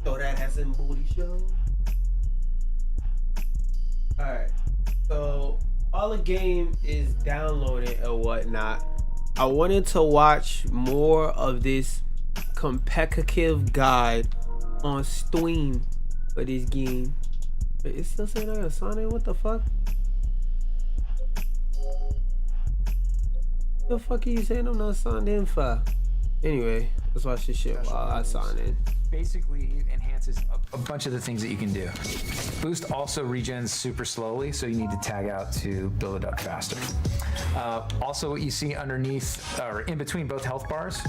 Throw that ass in booty show. Alright, so all the game is downloaded or whatnot. I wanted to watch more of this competitive guide on Steam for this game. Wait, it still saying I gotta sign in? What the fuck? The fuck are you saying I'm not signed in for? Anyway, let's watch this shit while I sign in. Basically enhances a bunch of the things that you can do. Boost also regens super slowly, so you need to tag out to build it up faster. Also, what you see underneath, or in between both health bars,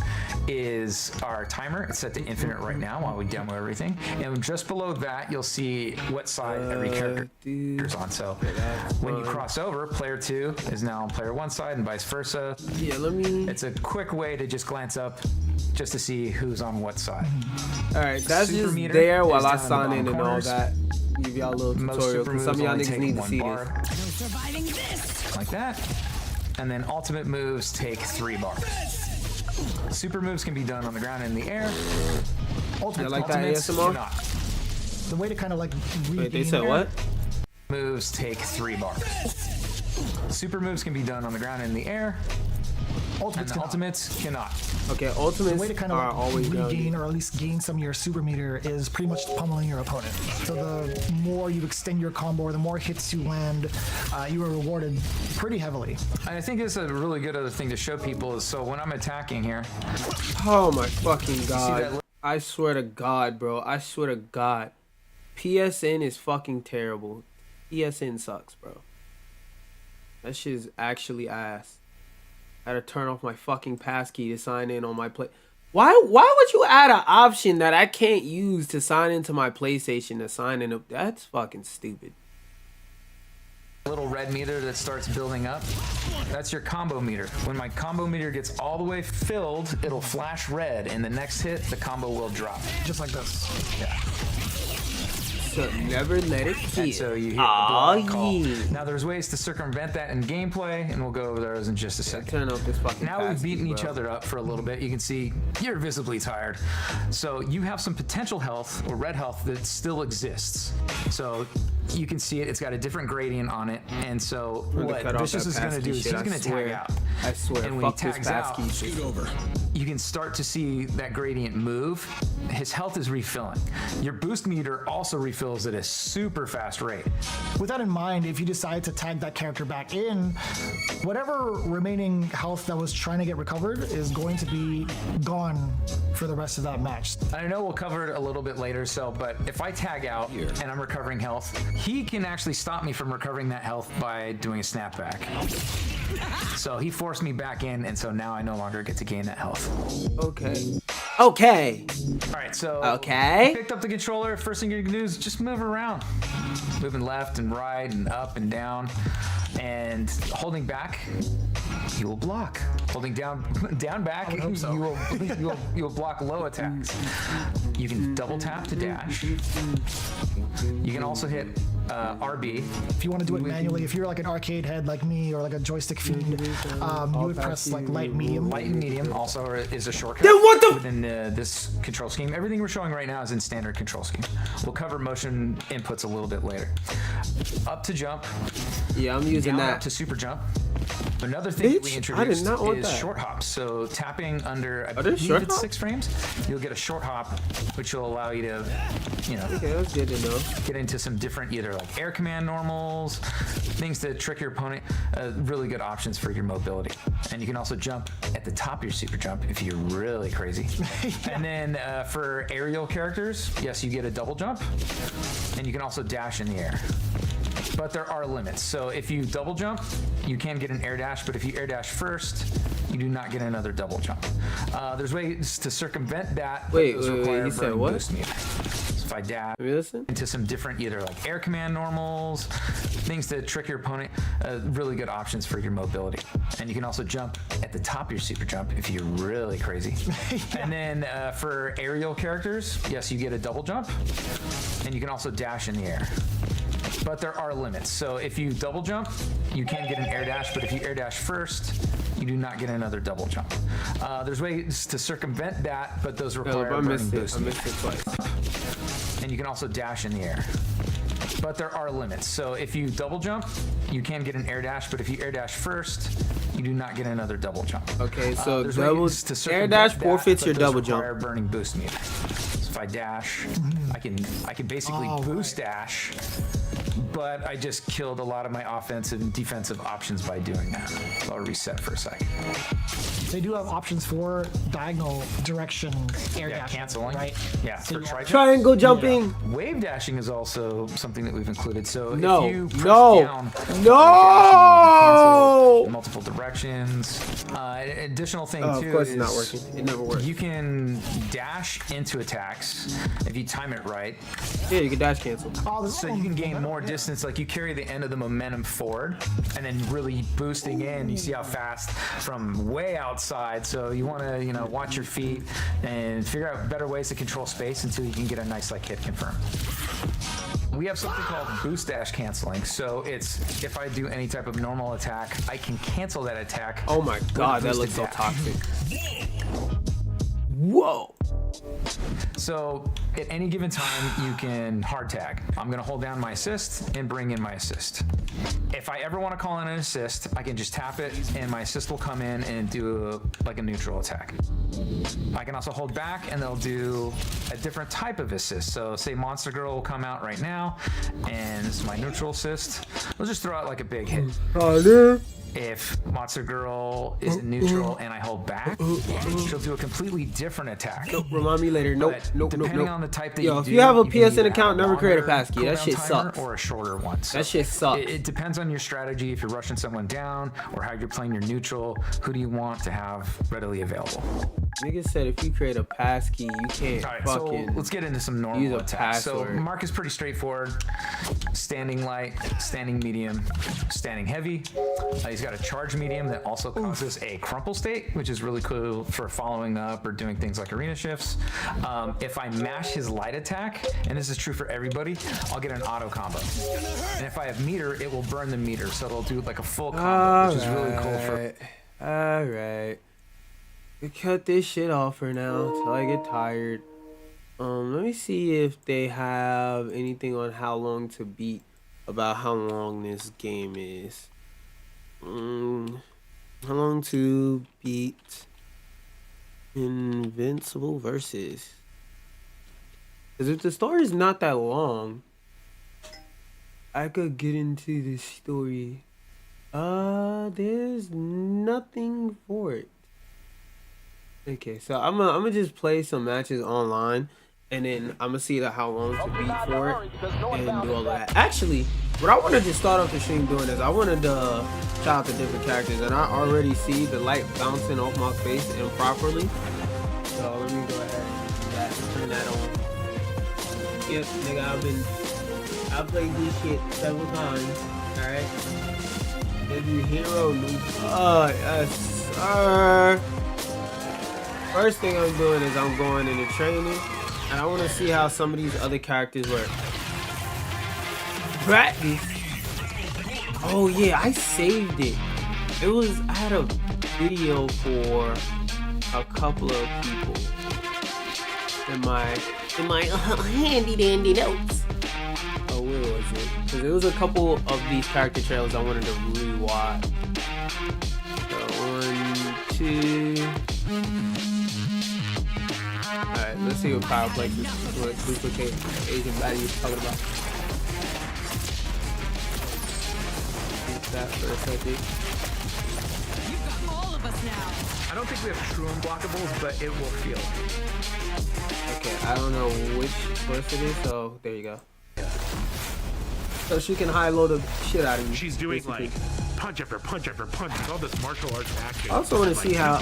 is our timer. It's set to infinite right now while we demo everything. And just below that, you'll see what side every character is on. So when you cross over, player 2 is now on player 1 side and vice versa. Yeah, it's a quick way to just glance up just to see who's on what side. Alright, that's just there while I sign in and all that. Give y'all a little tutorial because some of y'all niggas need to see this. Like that. And then ultimate moves take 3 bars. Super moves can be done on the ground and in the air. Like that ASMR? Cannot. The way to kind of like wait, they said what? Moves take 3 bars. Super moves can be done on the ground and in the air. Ultimates cannot. Okay, ultimates the way to kind of are always regain or at least gain some of your super meter is pretty much pummeling your opponent. So the more you extend your combo, or the more hits you land, you are rewarded pretty heavily. And I think this is a really good other thing to show people is so when I'm attacking here. Oh my fucking god! I swear to God, bro. I swear to God, PSN is fucking terrible. PSN sucks, bro. That shit is actually ass. I had to turn off my fucking passkey to sign in on my play. Why would you add an option that I can't use to sign into my PlayStation to sign in? That's fucking stupid. Little red meter that starts building up. That's your combo meter. When my combo meter gets all the way filled, it'll flash red, and the next hit, the combo will drop. Just like this. Yeah. So never let it kill. And so you hear the block call. Now there's ways to circumvent that in gameplay, and we'll go over those in just a second. Turn off this fucking now we've beaten each other up for a little bit. You can see you're visibly tired. So you have some potential health or red health that still exists. So you can see it. It's got a different gradient on it. And so what Vicious is going to do is he's going to tag out. I swear. And when he tags out, you can start to see that gradient move. His health is refilling. Your boost meter also refills at a super fast rate. With that in mind, if you decide to tag that character back in, whatever remaining health that was trying to get recovered is going to be gone for the rest of that match. I know we'll cover it a little bit later, but if I tag out and I'm recovering health, he can actually stop me from recovering that health by doing a snapback. So he forced me back in, and so now I no longer get to gain that health. Okay. All right, so picked up the controller. First thing you can do is just move around, moving left and right and up and down, and holding back, you will block. Holding down back, you will block low attacks. You can double tap to dash. You can also hit RB. If you want to do it manually, if you're like an arcade head like me or like a joystick fiend, you would press like light, medium. Light and medium also is a shortcut within this control scheme. Everything we're showing right now is in standard control scheme. We'll cover motion inputs a little bit later. Up to jump. Yeah, I'm using that. Up to super jump. Another thing that we Bitch, I introduced did not want is that. short hops. So tapping under, I there believe short it's hops? 6 frames, you'll get a short hop, which will allow you to, you know, Okay, that's good to know. get into some different either like air command normals, things to trick your opponent. Really good options for your mobility. And you can also jump at the top of your super jump if you're really crazy. And then for aerial characters, yes, you get a double jump, and you can also dash in the air. But there are limits. So if you double jump, you can get an air dash, but if you air dash first, you do not get another double jump. There's ways to circumvent that. But Wait, those wait, require you said burning what? boost meter. So if I dash Let me listen. into some different either like air command normals, things to trick your opponent, really good options for your mobility. And you can also jump at the top of your super jump if you're really crazy. And then for aerial characters, yes, you get a double jump, and you can also dash in the air. But there are limits. So if you double jump, you can get an air dash, but if you air dash first, you do not get another double jump. There's ways to circumvent that, but those require I burning missed it. boost I meter. missed it twice. And you can also dash in the air. But there are limits. So if you double jump, you can get an air dash, but if you air dash first, you do not get another double jump. Okay, so There's double ways to air circumvent dash that, forfeits but your those double require jump. burning boost meter. So if I dash, I can basically boost dash, but I just killed a lot of my offensive and defensive options by doing that. So I'll reset for a second. They do have options for diagonal direction air Yeah, dash, canceling. right? Yeah, So for you- tri- Triangle jumping. Wave dashing is also something that we've included. So No, if you press no, down, no! cancel in multiple directions. Additional thing Oh, too of course is it's not working. It never works. you can dash into attacks if you time it right. Yeah, you can dash cancel. Oh, this So one- you can gain more distance, like you carry the end of the momentum forward and then really boosting in. You see how fast from way outside. So you want to, you know, watch your feet and figure out better ways to control space until you can get a nice like hit confirm. We have something called boost dash canceling. So it's if I do any type of normal attack, I can cancel that attack. Oh my god, that looks boosted so dash. toxic. Whoa! So at any given time, you can hard tag. I'm gonna hold down my assist and bring in my assist. If I ever wanna call in an assist, I can just tap it and my assist will come in and do like a neutral attack. I can also hold back and they'll do a different type of assist. So say Monster Girl will come out right now and this is my neutral assist. We'll just throw out like a big hit. Oh, dude. If Monster Girl is in neutral and I hold back, she'll do a completely different attack. Nope, remind me later. Nope, But nope, depending nope, on nope. the type that Yo, you if do, you have a can PSN either account, have a never create a longer passkey. That cooldown shit timer sucks. Or a shorter one. So That shit sucks. It depends on your strategy. If you're rushing someone down or how you're playing your neutral, who do you want to have readily available? Nigga said if you create a passkey, you can't All right, fucking. so let's get into some use normal a attacks. So password. Mark is pretty straightforward. Standing light, standing medium, standing heavy. He's got a charge medium that also causes a crumple state, which is really cool for following up or doing things like arena shifts. If I mash his light attack, and this is true for everybody, I'll get an auto combo. And if I have meter, it will burn the meter, so it'll do like a full combo, which is really cool for. Alright. We cut this shit off for now until I get tired. Let me see if they have anything on how long to beat about how long this game is. How long to beat Invincible versus? Because if the story is not that long, I could get into the story. There's nothing for it. Okay, so I'm gonna just play some matches online, and then I'm gonna see how long to beat for it, and do all of that. Actually, what I wanted to start off the stream doing is I wanted to shout out the different characters, and I already see the light bouncing off my face improperly. So let me go ahead and do that, turn that on. Yep, nigga, I've played this shit several times. All right, every hero needs. Yes, sir. First thing I'm doing is I'm going into training, and I want to see how some of these other characters work. Practice. Oh yeah, I saved it. I had a video for a couple of people in my handy dandy notes. Oh, where was it? Because there was a couple of these character trailers I wanted to rewatch. shit. Alright, let's see what power play is. What duplicate Asian baddie is talking about. Use that for a second. You've got all of us now. I don't think we have true unblockables, but it will feel. Okay, I don't know which burst it is, so there you go. So she can high-low the shit out of you. She's doing basically. like punch after punch after punch. It's all this martial arts action. I also want to see how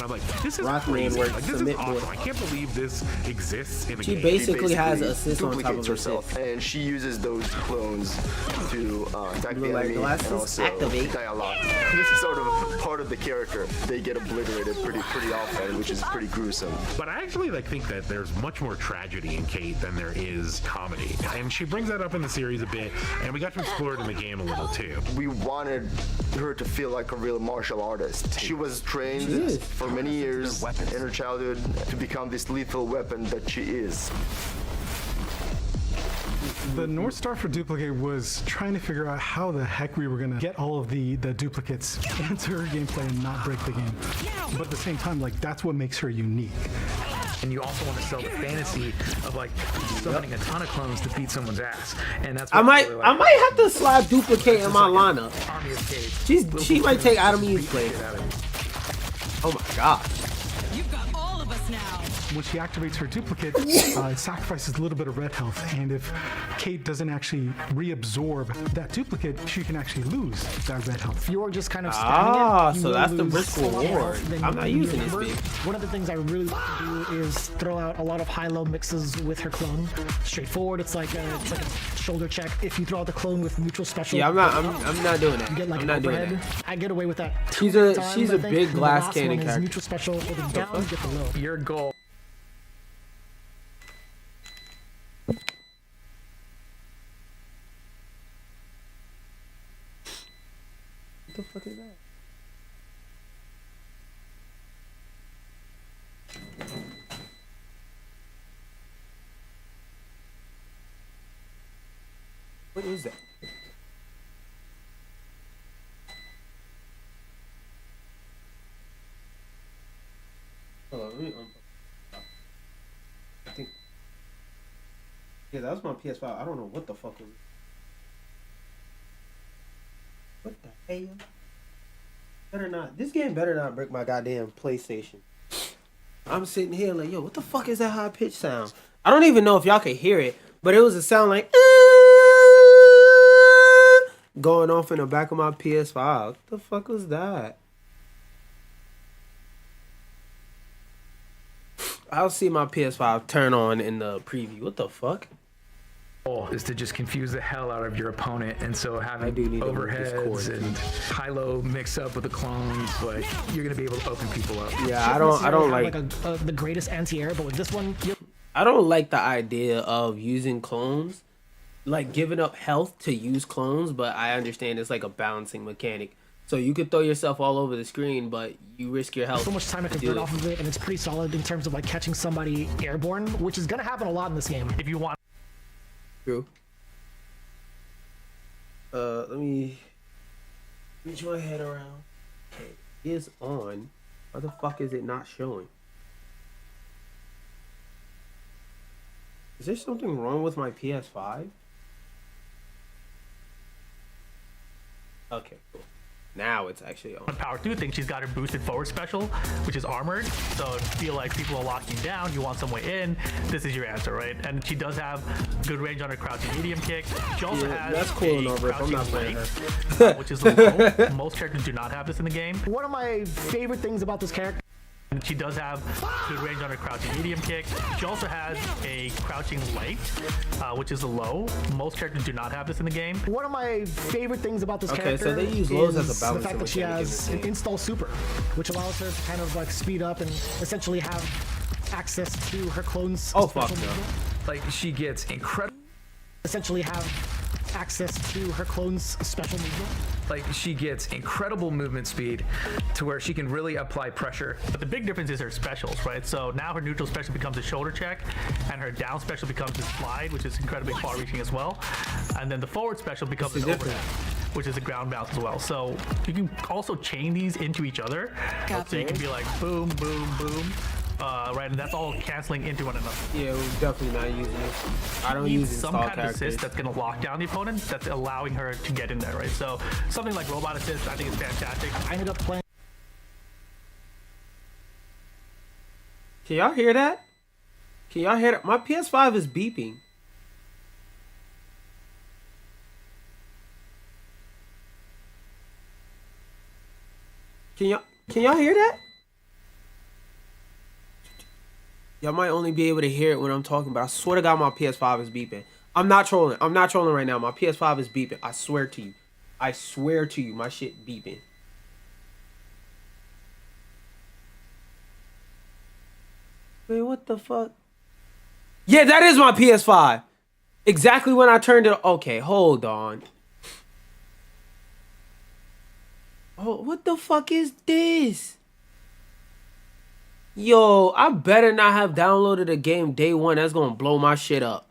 I'm like, this is Rockman crazy. works Like, this is submit awesome. board. I can't believe this exists in a She game. basically has assist on top duplicates of herself, herself. and she uses those clones to attack the Look like enemy glasses, and also activate. die a lot. This is sort of part of the character. They get obliterated pretty often, which is pretty gruesome. But I actually like think that there's much more tragedy in Kate than there is comedy, and she brings that up in the series a bit, and we got to explore it in the game a little too. We wanted her to feel like a real martial artist. She was trained She is. for many years in her childhood to become this lethal weapon that she is. The North Star for Duplicate was trying to figure out how the heck we were gonna get all of the duplicates into her gameplay and not break the game. But at the same time, like, that's what makes her unique. And you also want to sell the fantasy of like summoning a ton of clones to beat someone's ass. And that's what I might really I might have to slide duplicate in my lineup. Army of Kate. She might take out of me's place. Oh my god. You've got all of us now. When she activates her duplicate, it sacrifices a little bit of red health, and if Kate doesn't actually reabsorb that duplicate, she can actually lose that red health. If you're just kind of spamming it, you so will that's the lose risk a lot more reward. health than I'm you not using this remember. big. One of the things I really like to do is throw out a lot of high-low mixes with her clone. Straightforward, it's like a shoulder check. If you throw out the clone with neutral special, Yeah, I'm not doing that. you get like I'm not doing overhead. that. I get away with that. She's two a- at time, she's I a think, big and the glass last cannon one is character. neutral special with a down, get the low. Your goal. What the fuck is that? What is that? Hold on, let me I think. Yeah, that was my PS5. I don't know what the fuck was. What the hell? Better not. This game better not break my goddamn PlayStation. I'm sitting here like, yo, what the fuck is that high pitched sound? I don't even know if y'all could hear it, but it was a sound like going off in the back of my PS5. What the fuck was that? I'll see my PS5 turn on in the preview. What the fuck? Is to just confuse the hell out of your opponent, and so I having do need to move this overheads cord. and high-low mix up with the clones, like you're gonna be able to open people up. Yeah, I don't like the greatest anti-air, but with this one, I don't like the idea of using clones, like giving up health to use clones, but I understand it's like a balancing mechanic. So you could throw yourself all over the screen, but you risk your health. so much time I can to do burn it. off of it, and it's pretty solid in terms of like catching somebody airborne, which is gonna happen a lot in this game. If you want. True. Let me reach my head around. Okay, it is on. Why the fuck is it not showing? Is there something wrong with my PS5? Okay, cool. Now it's actually on. Power 2 thinks she's got her boosted forward special, which is armored. So if you feel like people are locking you down, you want some way in, this is your answer, right? And she does have good range on her crouching medium kick. She also Yeah, has that's cool a enough, Rip. I'm crouching not playing light, which is low. Most characters do not have this in the game. One of my favorite things about this character And she does have good range on her crouching medium kick. She also has a crouching light, which is a low. Most characters do not have this in the game. One of my favorite things about this Okay, character so they use lows as a is the balancing fact that she mechanic in has this an game. install super, which allows her to kind of like speed up and essentially have access to her clones. Oh, fuck special no. movement. Like she gets incredible. Essentially have access to her clones' special movement. Like she gets incredible movement speed, to where she can really apply pressure. But the big difference is her specials, right? So now her neutral special becomes a shoulder check, and her down special becomes a slide, which is incredibly far-reaching as well. And then the forward special becomes What's an the overhead. which is a ground bounce as well. So you can also chain these into each other. So you can be like boom, boom, boom. Right, and that's all canceling into one another. Yeah, we're definitely not using it. I don't Need use some install kind of characters. assist that's going to lock down the opponent, that's allowing her to get in there, right? So something like robot assist, I think is fantastic. I ended up playing. Can y'all hear that? Can y'all hear that? My PS5 is beeping. Can y'all hear that? Y'all might only be able to hear it when I'm talking, but I swear to God my PS5 is beeping. I'm not trolling. I'm not trolling right now. My PS5 is beeping. I swear to you. I swear to you, my shit beeping. Wait, what the fuck? Yeah, that is my PS5. Exactly when I turned it. Okay, hold on. Oh, what the fuck is this? Yo, I better not have downloaded the game day one. That's gonna blow my shit up.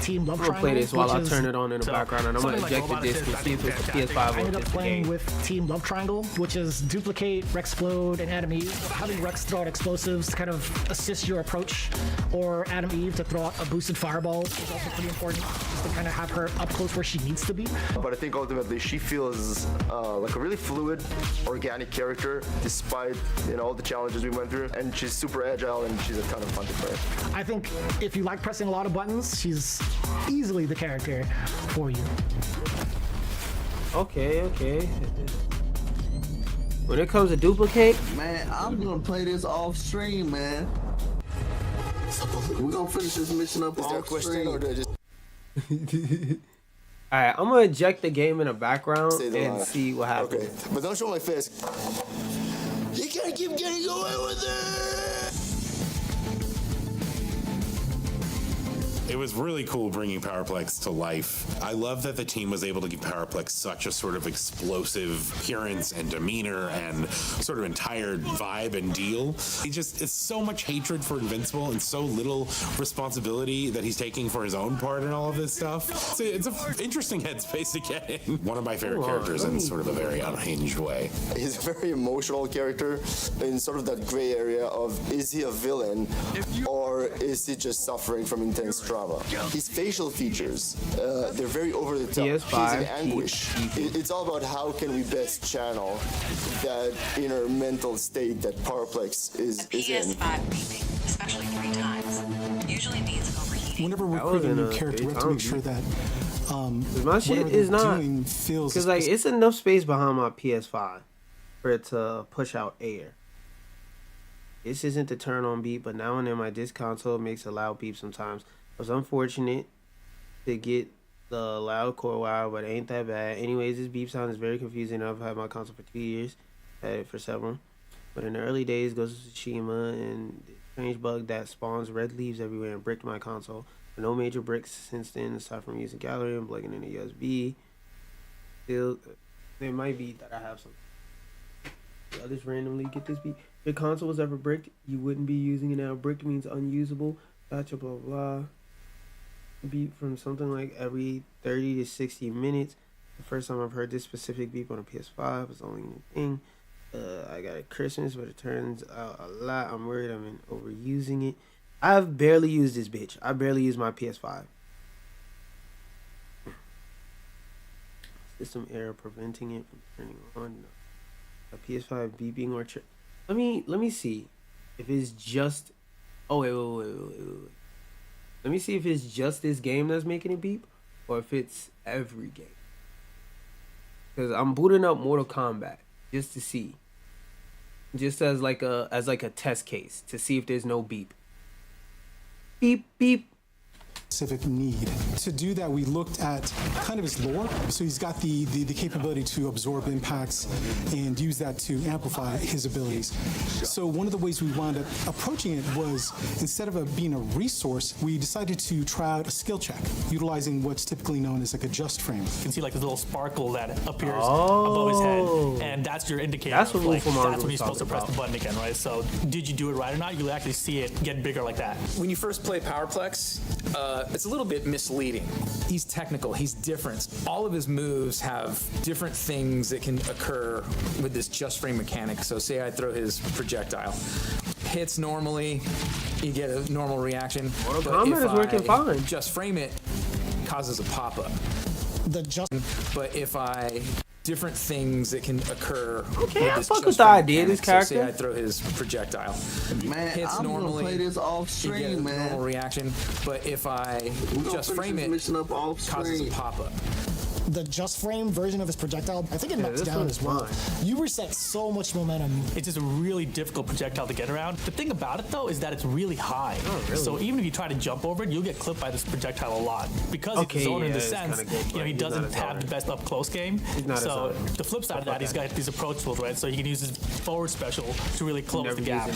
Team Love I'm gonna play Triangle, this while I which turn is- it on in the background, and I'm gonna something like eject the robot disc and assist, see if it's the I think PS5 I or ended if up it's the playing game. with Team Love Triangle, which is duplicate, Rexplode, and Adam Eve. Having Rex throw out explosives to kind of assist your approach, or Adam Eve to throw out a boosted fireball is also pretty important, just to kind of have her up close where she needs to be. But I think ultimately she feels like a really fluid, organic character, despite all the challenges we went through. And she's super agile, and she's a ton of fun to play. I think if you like pressing a lot of buttons, she's easily the character for you. Okay. When it comes to duplicate, Man, I'm gonna play this off stream, man. We're gonna finish this mission up Is there a off question, stream. or do I just alright, I'm gonna eject the game in the background say the and line? see what happens. Okay, but don't show my face. You can't keep getting away with it! It was really cool bringing Powerplex to life. I love that the team was able to give Powerplex such a sort of explosive appearance and demeanor and sort of entire vibe and deal. It's so much hatred for Invincible and so little responsibility that he's taking for his own part in all of this stuff. It's an interesting headspace to get in. One of my favorite characters in sort of a very unhinged way. He's a very emotional character in sort of that gray area of, is he a villain or is he just suffering from intense trauma? His facial features, they're very over the top. PS5, He's in anguish. It's all about how can we best channel that inner mental state that Powerplex is in. PS5 beeping, especially 3 times, usually means overheating. Whenever we're That was creating a in new a character, we have to big make sure that my shit whatever is they're not, doing feels because like it's enough space behind my PS5 for it to push out air. This isn't the turn on beep, but now and then my disc console makes a loud beep sometimes. I was unfortunate to get the loud core wire, but it ain't that bad. Anyways, this beep sound is very confusing. I've had my console for 2 years, had it for several. But in the early days, Ghost of Tsushima and the strange bug that spawns red leaves everywhere and bricked my console. But no major bricks since then, aside from using gallery and plugging in a USB. Still, it might be that I have some. Others randomly get this beep. If your console was ever bricked, you wouldn't be using it now. Bricked means unusable. Gotcha, blah, blah. Beep from something like every 30 to 60 minutes. The first time I've heard this specific beep on a PS5 was only a thing. I got it Christmas, but it turns out a lot. I'm worried I'm overusing it. I've barely used this bitch. I barely use my PS5. System error preventing it from turning on. A PS5 beeping or let me see if it's just. Oh wait. Let me see if it's just this game that's making it beep, or if it's every game. Because I'm booting up Mortal Kombat just to see, just as like a test case to see if there's no beep. Beep beep. specific need. To do that, we looked at kind of his lore. So he's got the capability to absorb impacts and use that to amplify his abilities. So one of the ways we wound up approaching it was, instead of it being a resource, we decided to try out a skill check, utilizing what's typically known as like a just frame. You can see like this little sparkle that appears above his head, and that's your indicator. That's what like, Wolfram that's when you're supposed to press about. the button again, right? So did you do it right or not? You'll actually see it get bigger like that. When you first play Powerplex, it's a little bit misleading. He's technical, he's different. All of his moves have different things that can occur with this just frame mechanic. So say I throw his projectile. Hits normally, you get a normal reaction. Mortal Kombat is working fine. Just frame it, causes a pop-up. But if I different things that can occur. Okay, I fuck with the idea of this character. So say I throw his projectile. Man, hits I'm normally, gonna play this off you get a stream, man. normal reaction, but if I just frame it, mission up off causes a screen. pop-up. The just frame version of his projectile, I think it knocks down as well. You reset so much momentum. It's just a really difficult projectile to get around. The thing about it though is that it's really high. Oh, really? So even if you try to jump over it, you'll get clipped by this projectile a lot. Because he's a zoner in the sense, he doesn't have the best up close game. So the flip side of that, he's got these approach tools, right? So he can use his forward special to really close the gap.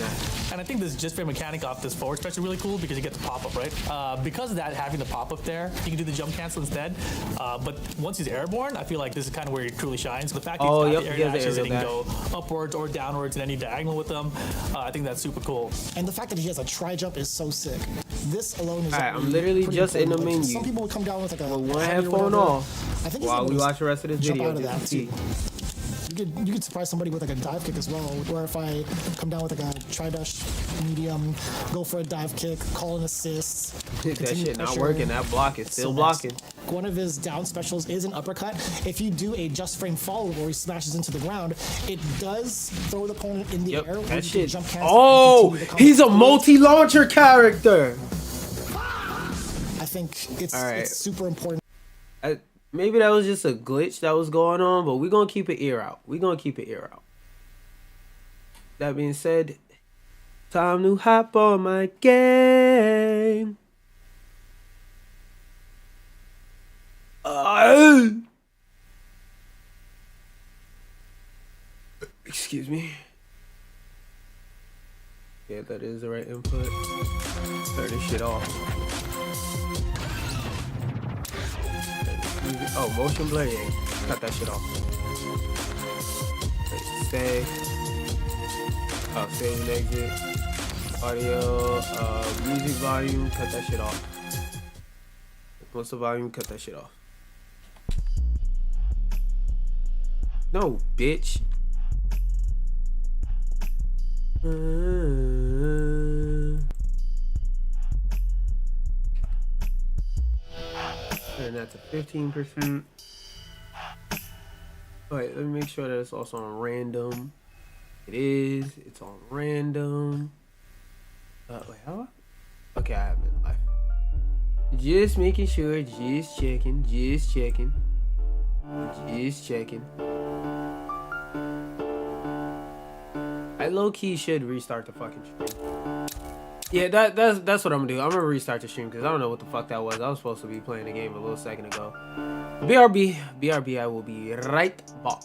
And I think this just frame mechanic off this forward special is really cool because you get the pop-up, right? Because of that, having the pop-up there, you can do the jump cancel instead. But once he's airborne, I feel like this is kind of where he truly shines. The fact that he's got the air dashes and he can go upwards or downwards in any diagonal with them, I think that's super cool. And the fact that he has a tri-jump is so sick. This alone is I'm literally just in the menu. Some people would come down with like a one headphone off. I think while we watch the rest of this jump video. out of that too. You could surprise somebody with like a dive kick as well. Where if I come down with like a tri-dash medium, go for a dive kick, call an assist. That shit not working. That block is still blocking. One of his down specials is an uppercut. If you do a just frame follow where he smashes into the ground, it does throw the opponent in the air. That shit. Jump Oh, he's a multi-launcher character. I think it's super important. Maybe that was just a glitch that was going on, but we're going to keep an ear out. That being said, time to hop on my game. Excuse me. Yeah, that is the right input. Turn this shit off. Oh, motion blur, yeah. Cut that shit off. Save. Oh, save and exit. Audio, music volume, cut that shit off. What's the volume? Cut that shit off. No, bitch. And that's a 15%. Alright, let me make sure that it's also on random. It is. It's on random. Wait, how? Okay, I have it live. Just making sure. Just checking. I low-key should restart the fucking stream. Yeah, that's what I'm gonna do. I'm gonna restart the stream because I don't know what the fuck that was. I was supposed to be playing the game a little second ago. BRB, I will be right back.